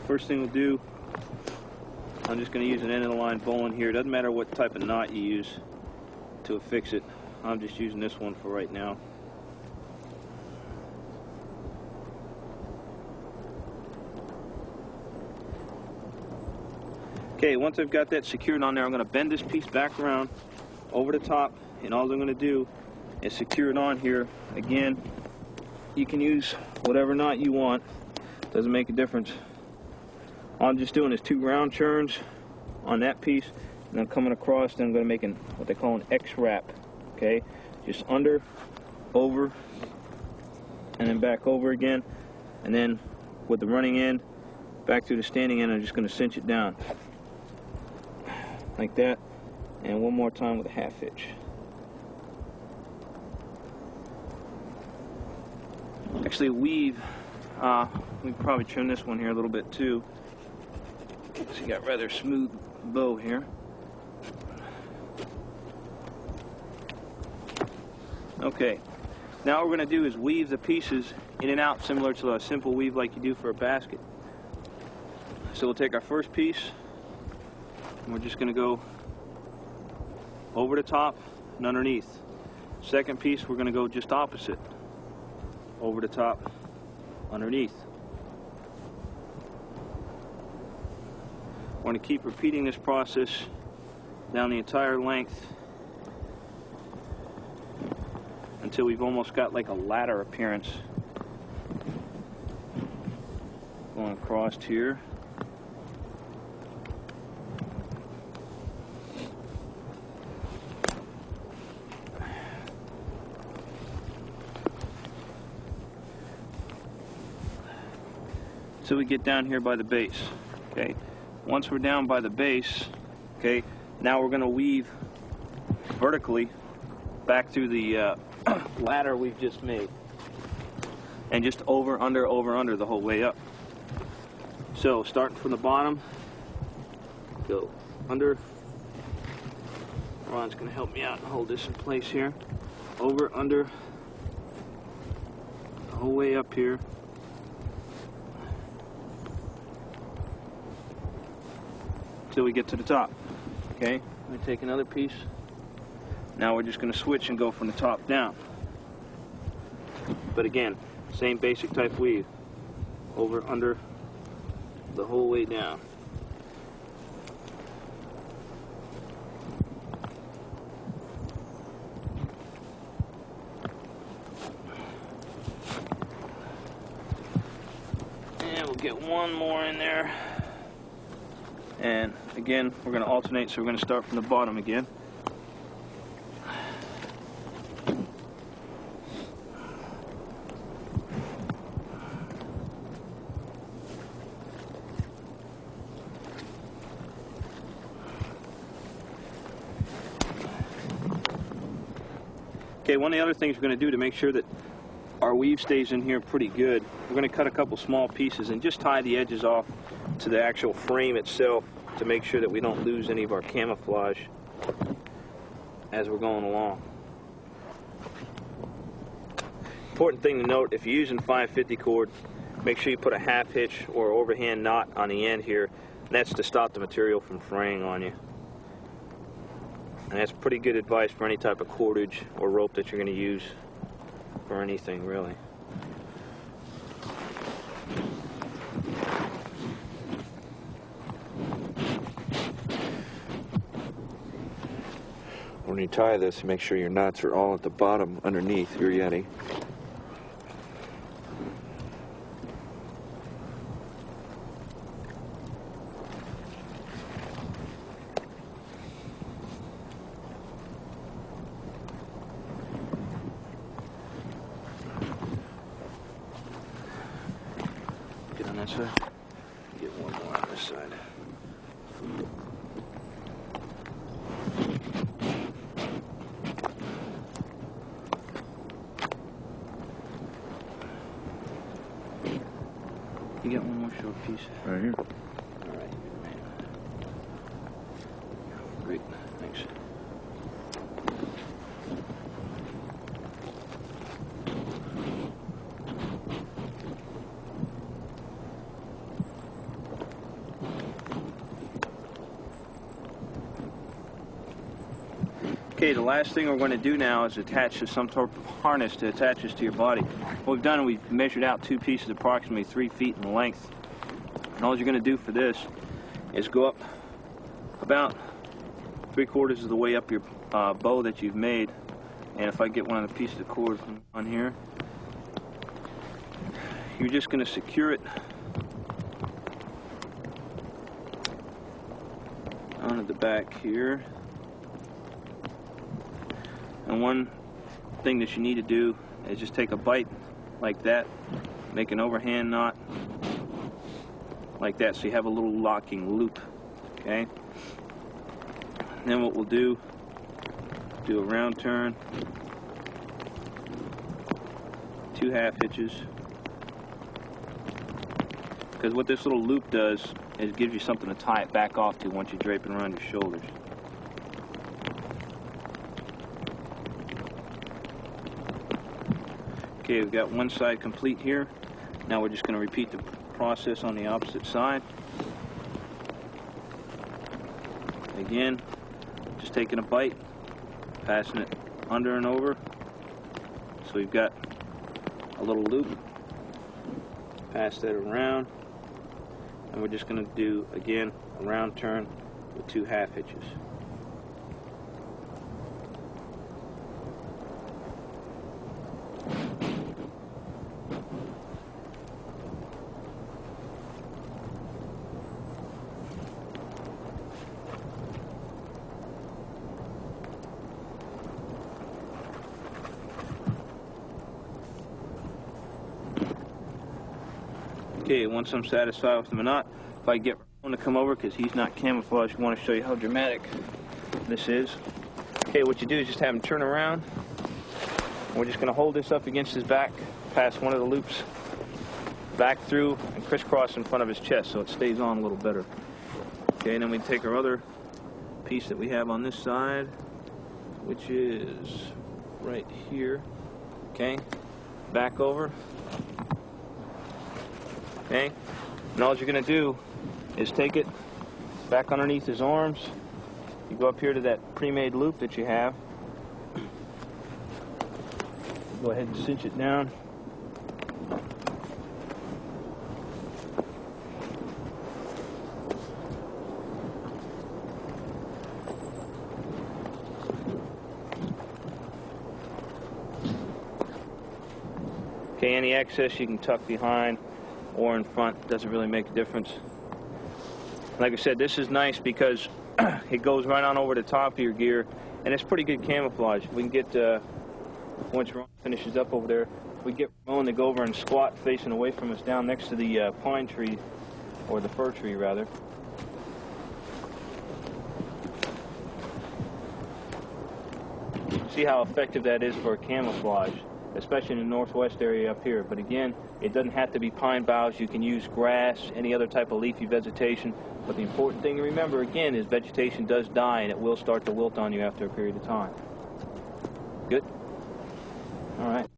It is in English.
first thing we'll do, I'm just going to use an end of the line bowline here. It doesn't matter what type of knot you use to affix it. I'm just using this one for right now. Okay, once I've got that secured on there, I'm going to bend this piece back around over the top, and all I'm going to do is secure it on here. Again, you can use whatever knot you want, doesn't make a difference. All I'm just doing is 2 round churns on that piece, and then coming across, then I'm going to make what they call an X wrap. Okay, just under, over, and then back over again, and then with the running end back through the standing end, I'm just going to cinch it down like that, and one more time with a half hitch. Actually, weave, we can probably trim this one here a little bit too. So you got rather smooth bow here. Okay, now what we're going to do is weave the pieces in and out similar to a simple weave like you do for a basket. So we'll take our first piece, and we're just going to go over the top and underneath. Second piece, we're going to go just opposite, over the top, underneath. We're going to keep repeating this process down the entire length until we've almost got like a ladder appearance going across here. So we get down here by the base. Okay, once we're down by the base, okay, now we're going to weave vertically back through the ladder we've just made, and just over, under the whole way up. So starting from the bottom, go under. Ron's going to help me out and hold this in place here. Over, under, the whole way up here. Till we get to the top. Okay, I'm going to take another piece. Now we're just going to switch and go from the top down. But again, same basic type weave. Over, under, the whole way down. And we'll get one more in there. And again, we're going to alternate, so we're going to start from the bottom again. Okay, one of the other things we're going to do to make sure that our weave stays in here pretty good, we're going to cut a couple small pieces and just tie the edges off to the actual frame itself to make sure that we don't lose any of our camouflage as we're going along. Important thing to note, if you're using 550 cord, make sure you put a half hitch or overhand knot on the end here, and that's to stop the material from fraying on you. And that's pretty good advice for any type of cordage or rope that you're going to use for anything, really. When you tie this, make sure your knots are all at the bottom underneath your Yeti. Get on that side. Get one more on this side. You got one more short piece? Right here. All right. Great. Thanks. Okay, the last thing we're going to do now is attach to some sort of harness to attach this to your body. What we've done, we've measured out 2 pieces approximately 3 feet in length. And all you're going to do for this is go up about 3/4 of the way up your bow that you've made. And if I get one of the pieces of cord from on here, you're just going to secure it onto the back here. And one thing that you need to do is just take a bite like that, make an overhand knot like that, so you have a little locking loop. Okay. And then what we'll do a round turn, 2 half hitches, because what this little loop does is it gives you something to tie it back off to once you drape it around your shoulders. Okay, we've got one side complete here. Now we're just going to repeat the process on the opposite side. Again, just taking a bite, passing it under and over. So we've got a little loop. Pass that around. And we're just going to do, again, a round turn with 2 half hitches. Okay, once I'm satisfied with the knot, if I get Ramon to come over, because he's not camouflaged, I want to show you how dramatic this is. Okay, what you do is just have him turn around. We're just going to hold this up against his back, pass one of the loops back through, and crisscross in front of his chest so it stays on a little better. Okay, and then we take our other piece that we have on this side, which is right here. Okay, back over. Okay, and all you're going to do is take it back underneath his arms. You go up here to that pre-made loop that you have. Go ahead and cinch it down. Okay, any excess you can tuck behind or in front, doesn't really make a difference. Like I said, this is nice because it goes right on over the top of your gear, and it's pretty good camouflage. We can get, once Ron finishes up over there, we get Ramon to go over and squat facing away from us down next to the pine tree, or the fir tree rather. See how effective that is for camouflage, especially in the northwest area up here. But again, it doesn't have to be pine boughs. You can use grass, any other type of leafy vegetation. But the important thing to remember, again, is vegetation does die, and it will start to wilt on you after a period of time. Good? All right.